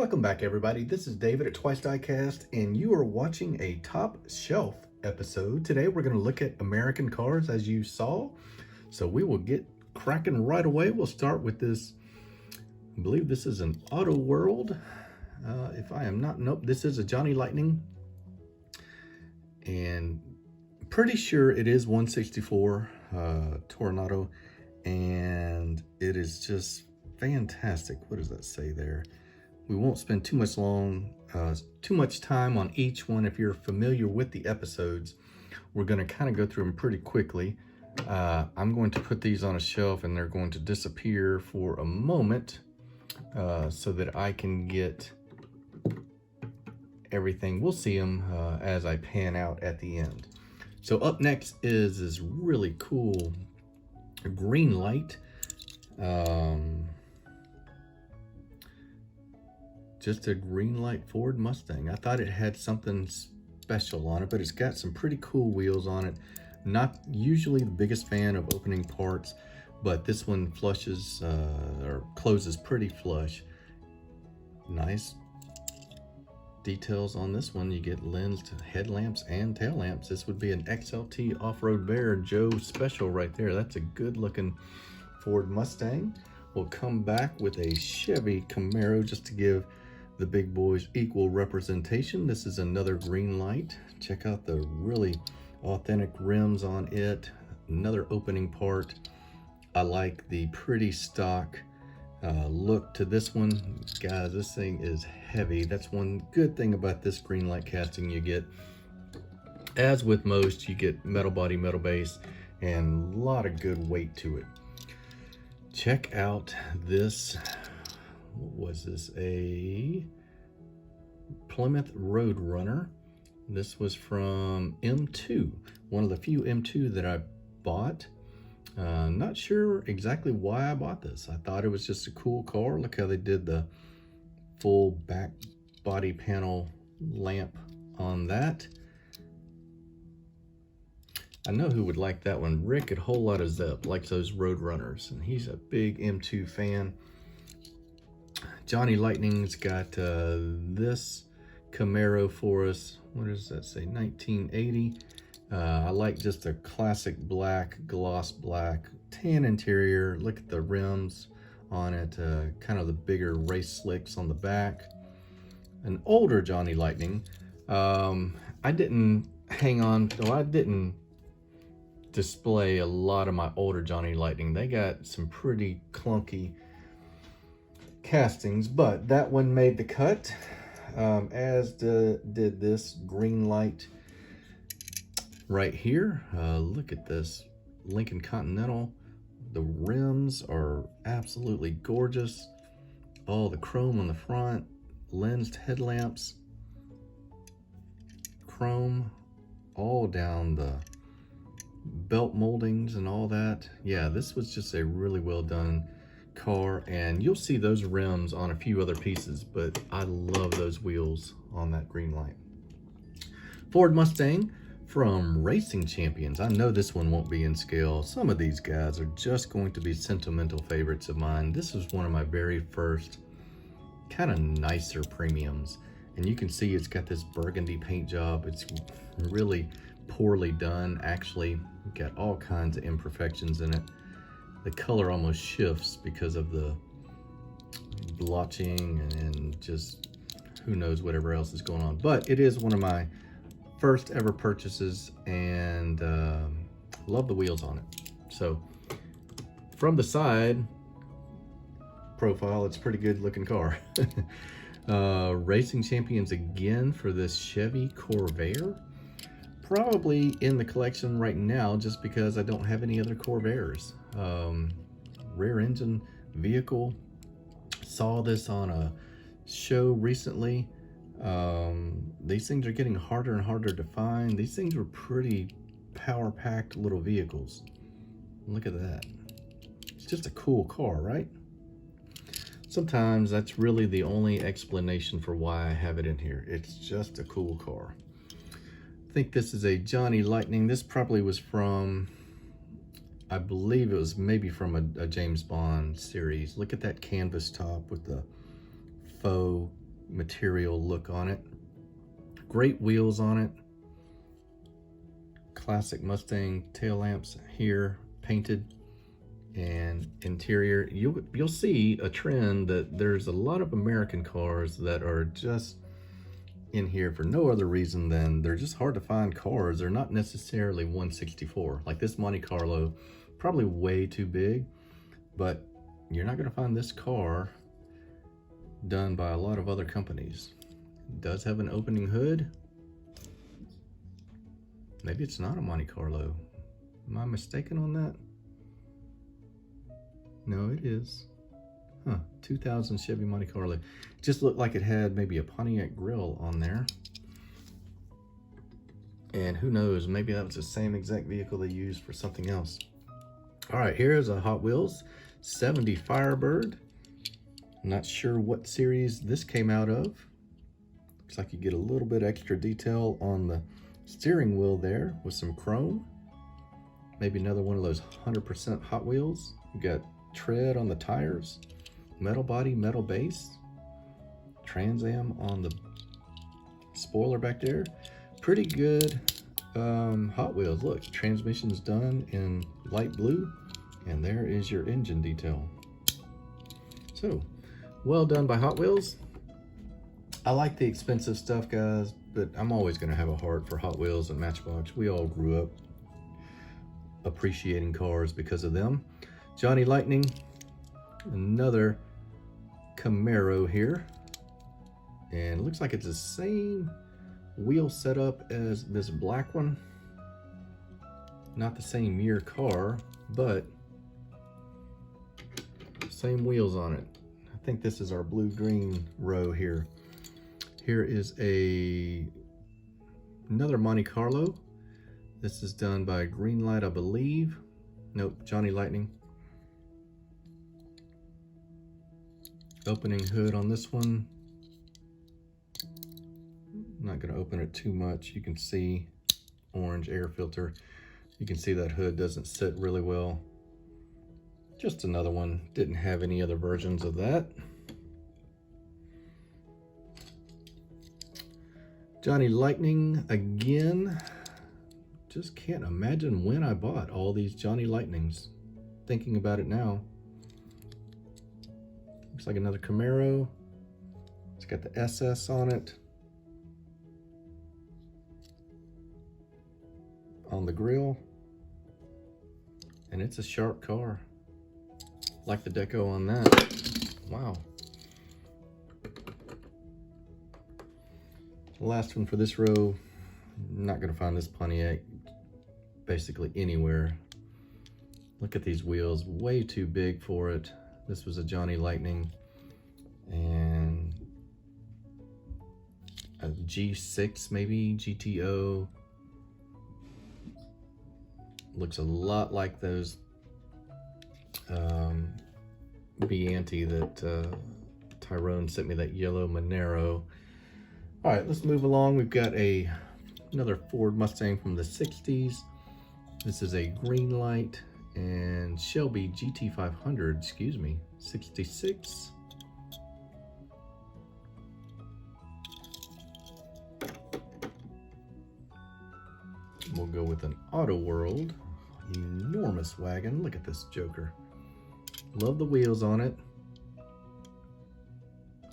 Welcome back, everybody. This is David at Twice Diecast, and you are watching a top shelf episode. Today, we're going to look at American cars, as you saw. So we will get cracking right away. We'll start with this. I believe this is an AutoWorld. If I am not, nope, this is a Johnny Lightning. And pretty sure it is 164 Tornado. And it is just fantastic. What does that say there? We won't spend too much time on each one. If you're familiar with the episodes, we're going to kind of go through them pretty quickly. I'm going to put these on a shelf and they're going to disappear for a moment so that I can get everything. We'll see them as I pan out at the end. So up next is this really cool green light. Just a green light Ford Mustang. I thought it had something special on it, but it's got some pretty cool wheels on it. Not usually the biggest fan of opening parts, but this one flushes or closes pretty flush. Nice details on this one. You get lensed headlamps and tail lamps. This would be an XLT Off-Road Bear Joe special right there. That's a good looking Ford Mustang. We'll come back with a Chevy Camaro just to give the big boys equal representation. This is another green light. Check out the really authentic rims on it. Another opening part. I like the pretty stock look to this one. Guys, this thing is heavy. That's one good thing about this green light casting you get. As with most, you get metal body, metal base, and a lot of good weight to it. Check out this. What was this? A Plymouth Roadrunner. This was from M2, one of the few M2 that I bought. Not sure exactly why I bought this. I thought it was just a cool car. Look how they did the full back body panel lamp on that. I know who would like that one. Rick at Whole Lot of Zep likes those Roadrunners, and he's a big M2 fan. Johnny Lightning's got this Camaro for us. What does that say? 1980. I like just a classic black, gloss black, tan interior. Look at the rims on it. Kind of the bigger race slicks on the back. An older Johnny Lightning. I didn't display a lot of my older Johnny Lightning. They got some pretty clunky castings, but that one made the cut, as did this green light right here. Look at this Lincoln Continental. The rims are absolutely gorgeous. All the chrome on the front, lensed headlamps, chrome all down the belt moldings and all that. Yeah, this was just a really well done car, and you'll see those rims on a few other pieces, but I love those wheels on that green light. Ford Mustang from Racing Champions. I know this one won't be in scale. Some of these guys are just going to be sentimental favorites of mine. This was one of my very first kind of nicer premiums, and you can see it's got this burgundy paint job. It's really poorly done. Actually, got all kinds of imperfections in it. The color almost shifts because of the blotching and just who knows whatever else is going on. But it is one of my first ever purchases, and love the wheels on it. So from the side profile, it's a pretty good looking car. Racing Champions again for this Chevy Corvair. Probably in the collection right now just because I don't have any other Corvairs. Rear engine vehicle. Saw this on a show recently. These things are getting harder and harder to find. These things were pretty power-packed little vehicles. Look at that. It's just a cool car, right? Sometimes that's really the only explanation for why I have it in here. It's just a cool car. I think this is a Johnny Lightning. This probably was from, I believe it was maybe from a James Bond series. Look at that canvas top with the faux material look on it. Great wheels on it. Classic Mustang tail lamps here, painted. And interior, you'll see a trend that there's a lot of American cars that are just in here for no other reason than they're just hard to find cars. They're not necessarily 164. Like this Monte Carlo, probably way too big, but you're not going to find this car done by a lot of other companies. It does have an opening hood. Maybe it's not a Monte Carlo. Am I mistaken on that? No, it is. Huh, 2000 Chevy Monte Carlo. Just looked like it had maybe a Pontiac grill on there. And who knows, maybe that was the same exact vehicle they used for something else. All right, here's a Hot Wheels 70 Firebird. Not sure what series this came out of. Looks like you get a little bit extra detail on the steering wheel there with some chrome. Maybe another one of those 100% Hot Wheels. You got tread on the tires, metal body, metal base, Trans Am on the spoiler back there. Pretty good Hot Wheels. Look, transmission's done in light blue, and there is your engine detail. So, well done by Hot Wheels. I like the expensive stuff, guys, but I'm always going to have a heart for Hot Wheels and Matchbox. We all grew up appreciating cars because of them. Johnny Lightning, another Camaro here, and it looks like it's the same wheel setup as this black one. Not the same year car, but same wheels on it. I think this is our blue-green row here. Here is another Monte Carlo. This is done by Greenlight, I believe. Nope, Johnny Lightning. Opening hood on this one. I'm not going to open it too much. You can see orange air filter. You can see that hood doesn't sit really well. Just another one. Didn't have any other versions of that. Johnny Lightning again. Just can't imagine when I bought all these Johnny Lightnings. Thinking about it now. Looks like another Camaro. It's got the SS on it. On the grill. And it's a sharp car. Like the deco on that. Wow. The last one for this row. I'm not going to find this Pontiac basically anywhere. Look at these wheels. Way too big for it. This was a Johnny Lightning. And a G6 maybe, GTO. Looks a lot like those Bianti that Tyrone sent me, that yellow Monero. All right, let's move along. We've got another Ford Mustang from the 60s. This is a Greenlight and Shelby GT500, excuse me, 66. We'll go with an AutoWorld, enormous wagon. Look at this joker. Love the wheels on it.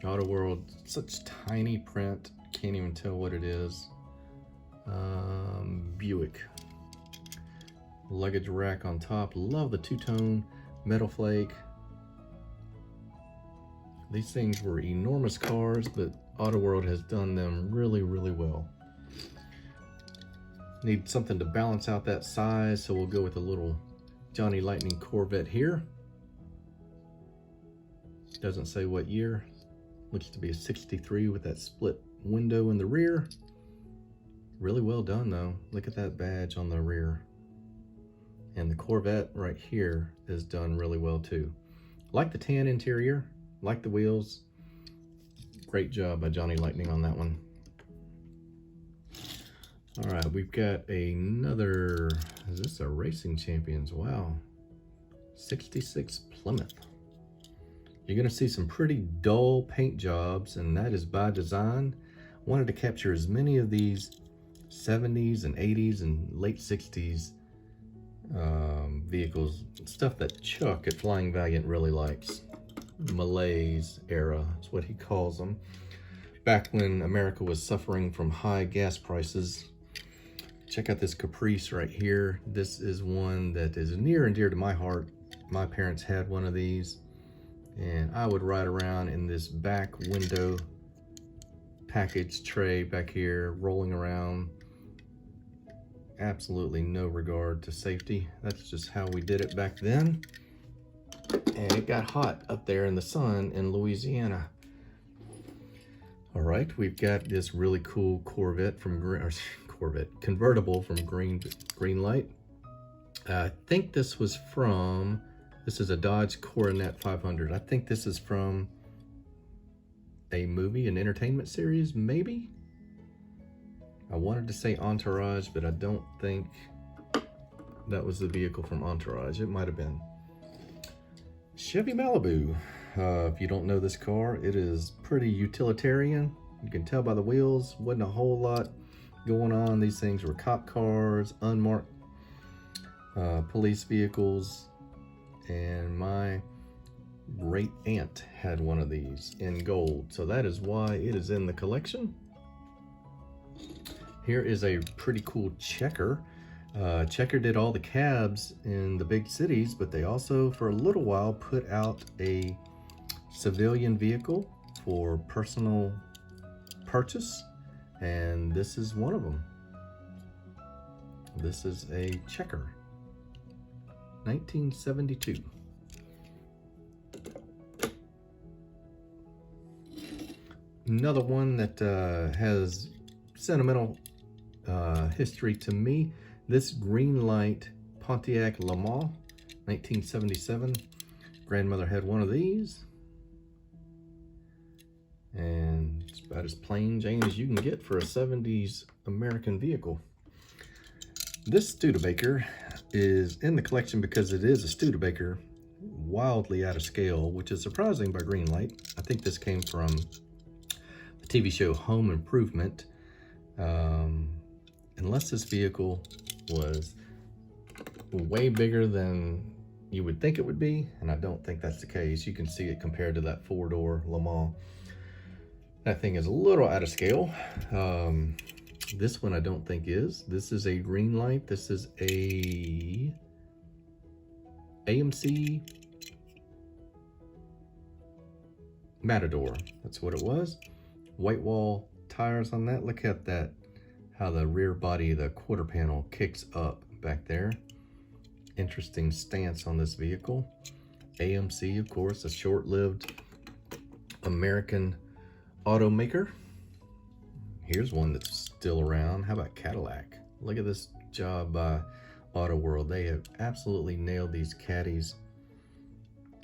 AutoWorld, such tiny print, can't even tell what it is. Buick. Luggage rack on top. Love the two-tone metal flake. These things were enormous cars, but AutoWorld has done them really, really well. Need something to balance out that size, so we'll go with a little Johnny Lightning Corvette here. Doesn't say what year. Looks to be a 63 with that split window in the rear. Really well done though. Look at that badge on the rear. And the Corvette right here is done really well too. Like the tan interior, like the wheels. Great job by Johnny Lightning on that one. All right, we've got another, is this a Racing Champions? Wow. 66 Plymouth. You're gonna see some pretty dull paint jobs, and that is by design. Wanted to capture as many of these 70s and 80s and late 60s vehicles, stuff that Chuck at Flying Valiant really likes. Malaise era is what he calls them. Back when America was suffering from high gas prices. Check out this Caprice right here. This is one that is near and dear to my heart. My parents had one of these, and I would ride around in this back window package tray back here, rolling around. Absolutely no regard to safety. That's just how we did it back then. And it got hot up there in the sun in Louisiana. All right, we've got this really cool Corvette from convertible from Greenlight. I think this was from, this is a Dodge Coronet 500. I think this is from a movie, an entertainment series, maybe? I wanted to say Entourage, but I don't think that was the vehicle from Entourage. It might have been. Chevy Malibu. If you don't know this car, it is pretty utilitarian. You can tell by the wheels, wasn't a whole lot going on. These things were cop cars, unmarked police vehicles, and my great aunt had one of these in gold, so that is why it is in the collection. Here is a pretty cool Checker. Checker did all the cabs in the big cities, but they also for a little while put out a civilian vehicle for personal purchase, and this is one of them. This is a Checker, 1972. Another one that has sentimental history to me. This Greenlight Pontiac Le Mans, 1977. Grandmother had one of these. And it's about as plain Jane as you can get for a 70s American vehicle. This Studebaker is in the collection because it is a Studebaker, wildly out of scale, which is surprising by Greenlight. I think this came from the TV show Home Improvement. Unless this vehicle was way bigger than you would think it would be, and I don't think that's the case. You can see it compared to that four-door Le Mans. That thing is a little out of scale. This one I don't think is. This is a Greenlight. This is a AMC Matador. That's what it was. White wall tires on that. Look at that, how the rear body, the quarter panel kicks up back there. Interesting stance on this vehicle. AMC, of course, a short-lived American automaker. Here's one that's still around. How about Cadillac? Look at this job by AutoWorld. They have absolutely nailed these caddies.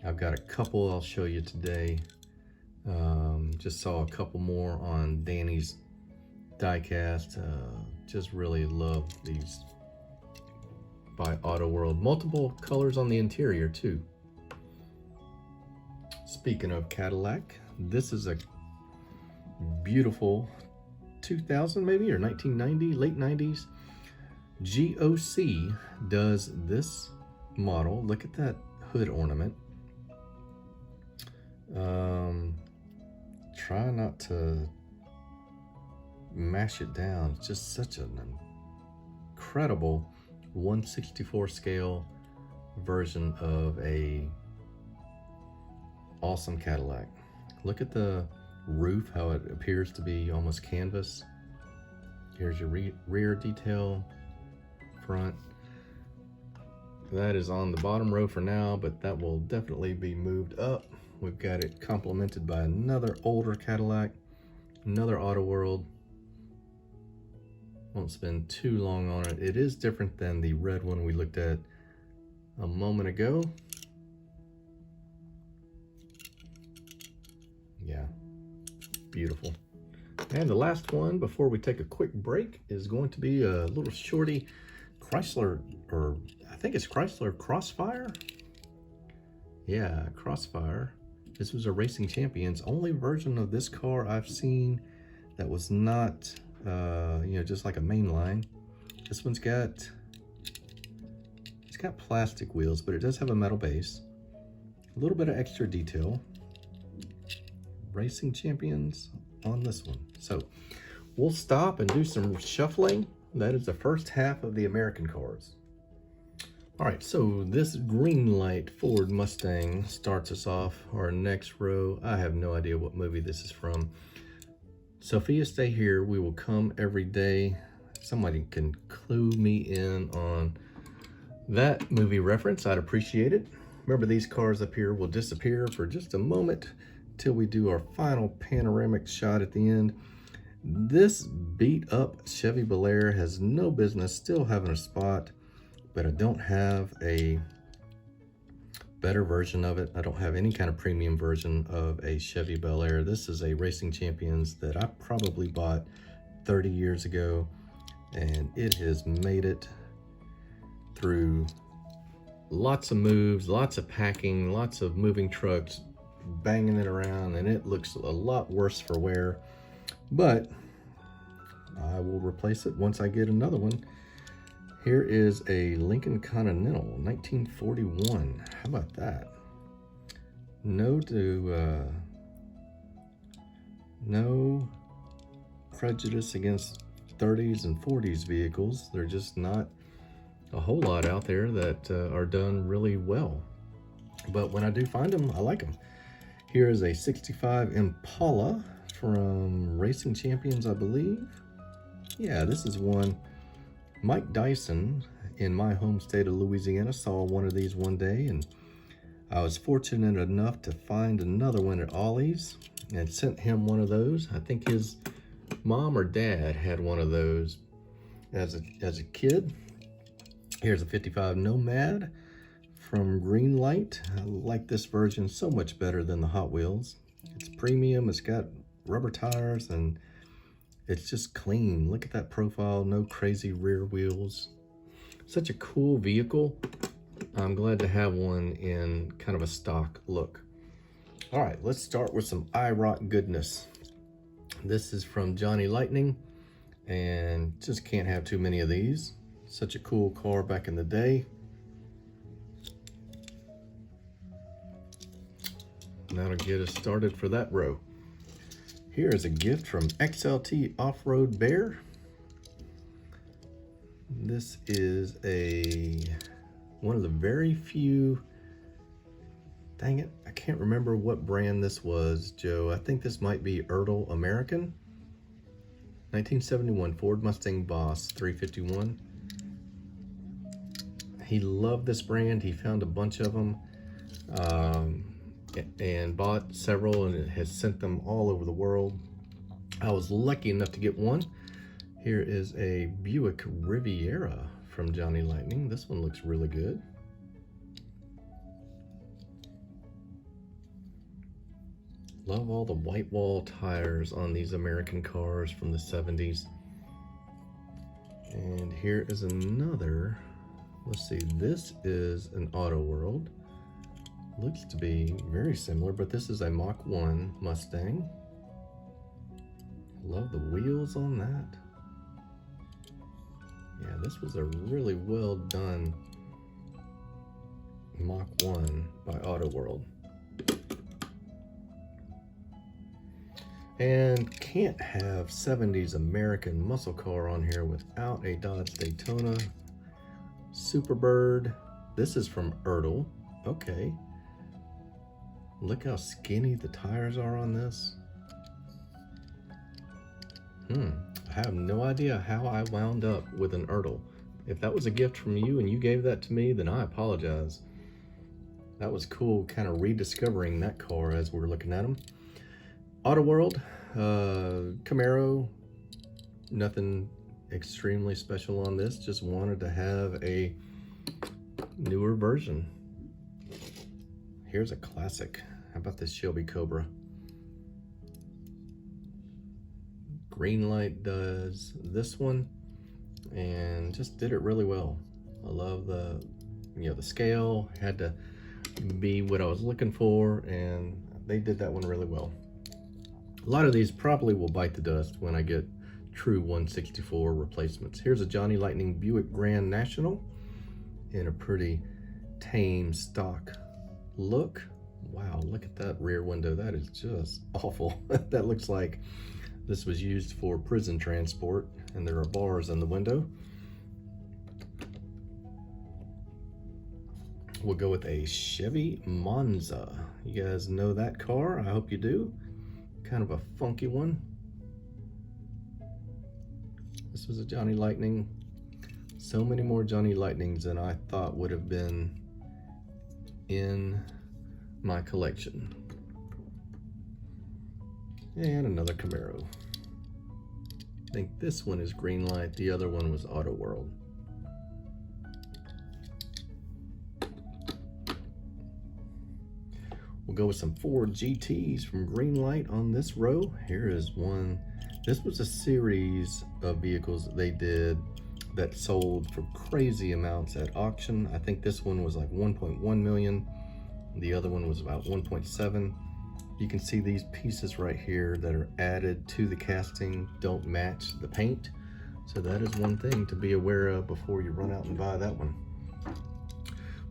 I've got a couple I'll show you today. Just saw a couple more on Danny's Diecast. Just really love these by AutoWorld. Multiple colors on the interior too. Speaking of Cadillac, this is a beautiful 2000 maybe, or 1990, late 90s. GOC does this model. Look at that hood ornament. Try not to mash it down. It's just such an incredible 1/64 scale version of a awesome Cadillac. Look at the roof, how it appears to be almost canvas. Here's your rear detail, front. That is on the bottom row for now, but that will definitely be moved up. We've got it complemented by another older Cadillac, another AutoWorld. Won't spend too long on it. It is different than the red one we looked at a moment ago. Yeah, beautiful. And the last one before we take a quick break is going to be a little shorty Chrysler, or I think it's Chrysler Crossfire. Yeah, Crossfire. This was a Racing Champions, only version of this car I've seen that was not, just like a mainline. This one's got, it's got plastic wheels, but it does have a metal base. A little bit of extra detail. Racing Champions on this one. So we'll stop and do some shuffling. That is the first half of the American cars. All right, so this green light Ford Mustang starts us off. Our next row, I have no idea what movie this is from. Sophia, stay here. We will come every day. Somebody can clue me in on that movie reference. I'd appreciate it. Remember, these cars up here will disappear for just a moment till we do our final panoramic shot at the end. This beat up Chevy Bel Air has no business still having a spot, but I don't have a better version of it. I don't have any kind of premium version of a Chevy Bel Air. This is a Racing Champions that I probably bought 30 years ago, and it has made it through lots of moves, lots of packing, lots of moving trucks, banging it around, and it looks a lot worse for wear, but I will replace it once I get another one. Here is a Lincoln Continental 1941. How about that? No prejudice against 30s and 40s vehicles. They're just not a whole lot out there that are done really well, but when I do find them, I like them. Here is a 65 Impala from Racing Champions, I believe. Yeah, this is one. Mike Dyson in my home state of Louisiana saw one of these one day, and I was fortunate enough to find another one at Ollie's and sent him one of those. I think his mom or dad had one of those as a kid. Here's a 55 Nomad from Greenlight. I like this version so much better than the Hot Wheels. It's premium, it's got rubber tires, and it's just clean. Look at that profile, no crazy rear wheels. Such a cool vehicle. I'm glad to have one in kind of a stock look. All right, let's start with some IROC goodness. This is from Johnny Lightning, and just can't have too many of these. Such a cool car back in the day. That'll get us started for that row. Here is a gift from XLT Off-Road Bear. This is one of the very few, dang it, I can't remember what brand this was, Joe. I think this might be Ertl American. 1971 Ford Mustang Boss 351. He loved this brand. He found a bunch of them and bought several, and has sent them all over the world. I was lucky enough to get one. Here is a Buick Riviera from Johnny Lightning. This one looks really good. Love all the white wall tires on these American cars from the 70s. And here is another. Let's see, this is an AutoWorld. Looks to be very similar, but this is a Mach 1 Mustang. Love the wheels on that. Yeah, this was a really well done Mach 1 by AutoWorld. And can't have 70s American muscle car on here without a Dodge Daytona Superbird. This is from Ertl. Okay. Look how skinny the tires are on this. I have no idea how I wound up with an Ertl. If that was a gift from you and you gave that to me, then I apologize. That was cool, kind of rediscovering that car as we were looking at them. AutoWorld, Camaro, nothing extremely special on this, just wanted to have a newer version. Here's a classic. How about this Shelby Cobra? Greenlight does this one and just did it really well. I love the scale, had to be what I was looking for, and they did that one really well. A lot of these probably will bite the dust when I get true 164 replacements. Here's a Johnny Lightning Buick Grand National in a pretty tame stock look. Wow, look at that rear window. That is just awful. That looks like this was used for prison transport, and there are bars in the window. We'll go with a Chevy Monza. You guys know that car? I hope you do. Kind of a funky one. This was a Johnny Lightning. So many more Johnny Lightnings than I thought would have been in my collection. And another Camaro. I think this one is Greenlight, the other one was AutoWorld. We'll go with some Ford GTs from Greenlight on this row. Here is one. This was a series of vehicles that they did that sold for crazy amounts at auction. I think this one was like 1.1 million. The other one was about 1.7. You can see these pieces right here that are added to the casting don't match the paint. So that is one thing to be aware of before you run out and buy that one.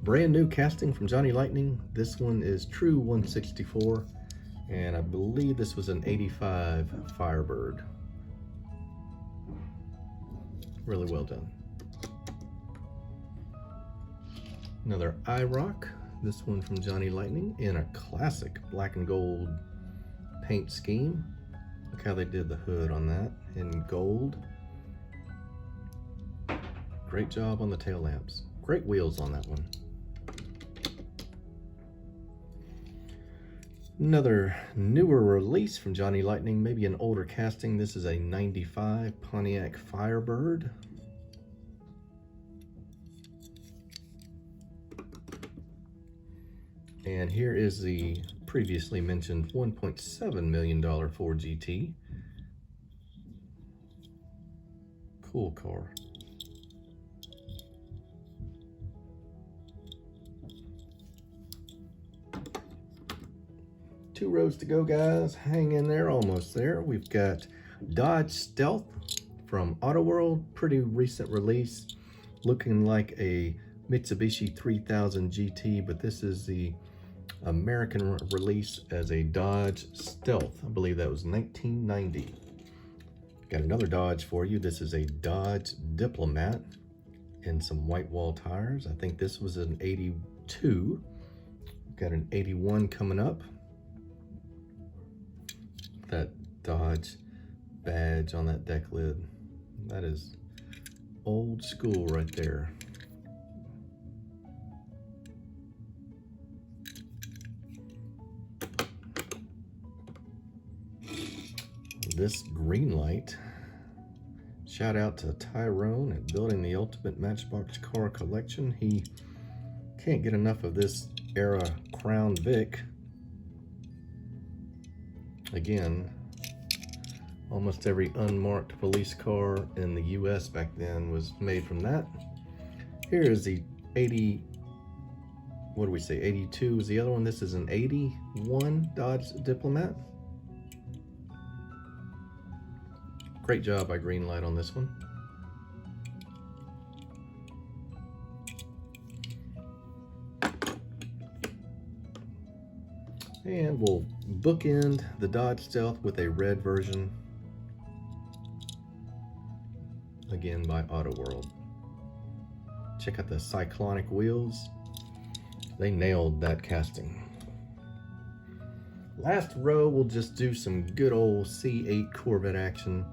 Brand new casting from Johnny Lightning. This one is true 164, and I believe this was an 85 Firebird. Really well done. Another IROC. This one from Johnny Lightning in a classic black and gold paint scheme. Look how they did the hood on that in gold. Great job on the tail lamps. Great wheels on that one. Another newer release from Johnny Lightning, maybe an older casting. This is a 95 Pontiac Firebird. And here is the previously mentioned $1.7 million Ford GT. Cool car. Two rows to go, guys. Hang in there, almost there. We've got Dodge Stealth from AutoWorld, pretty recent release, looking like a Mitsubishi 3000 GT, but this is the American release as a Dodge Stealth. I believe that was 1990. Got another Dodge for you. This is a Dodge Diplomat in some white wall tires. I think this was an 82. Got an 81 coming up. That Dodge badge on that deck lid. That is old school right there. This Greenlight. Shout out to Tyrone at building the ultimate Matchbox car collection. He can't get enough of this era Crown Vic. Again, almost every unmarked police car in the US back then was made from that. Here is the 80, what do we say, 82 is the other one. This is an 81 Dodge Diplomat. Great job by Greenlight on this one. And we'll bookend the Dodge Stealth with a red version, again by AutoWorld. Check out the cyclonic wheels. They nailed that casting. Last row, we'll just do some good old C8 Corvette action.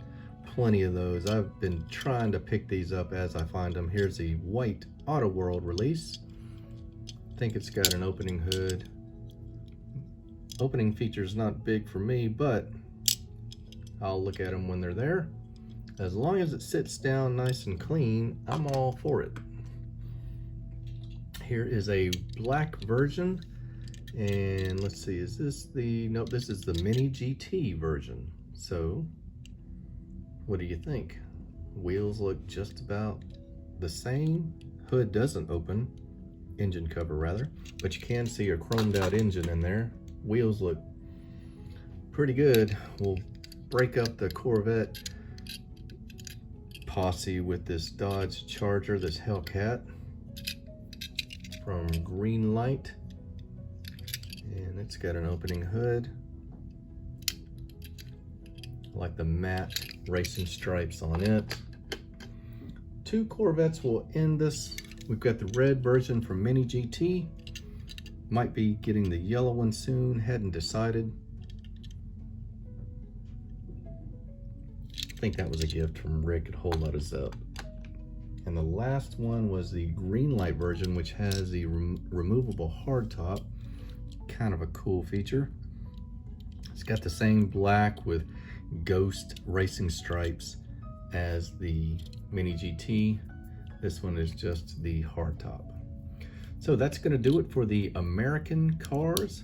Plenty of those. I've been trying to pick these up as I find them. Here's the white AutoWorld release. I think it's got an opening hood. Opening features not big for me, but I'll look at them when they're there. As long as it sits down nice and clean, I'm all for it. Here is a black version, and let's see, is this the, nope, this is the Mini GT version. So, what do you think? Wheels look just about the same. Hood doesn't open, engine cover rather, but you can see a chromed out engine in there. Wheels look pretty good. We'll break up the Corvette posse with this Dodge Charger, this Hellcat from Greenlight, and it's got an opening hood. I like the matte racing stripes on it. Two Corvettes will end this. We've got the red version from Mini GT. Might be getting the yellow one soon, hadn't decided. I think that was a gift from Rick at Whole Lotta Zep. And the last one was the Greenlight version, which has the removable hardtop. Kind of a cool feature. It's got the same black with ghost racing stripes as the Mini GT. This one is just the hardtop. So that's going to do it for the American cars.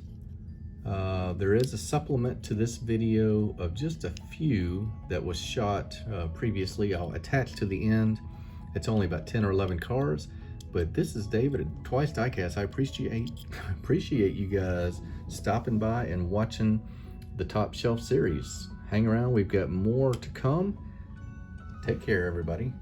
There is a supplement to this video of just a few that was shot previously. I'll attach to the end. It's only about 10 or 11 cars, but this is David at Twice Diecast. I appreciate you guys stopping by and watching the Top Shelf series. Hang around, we've got more to come. Take care, everybody.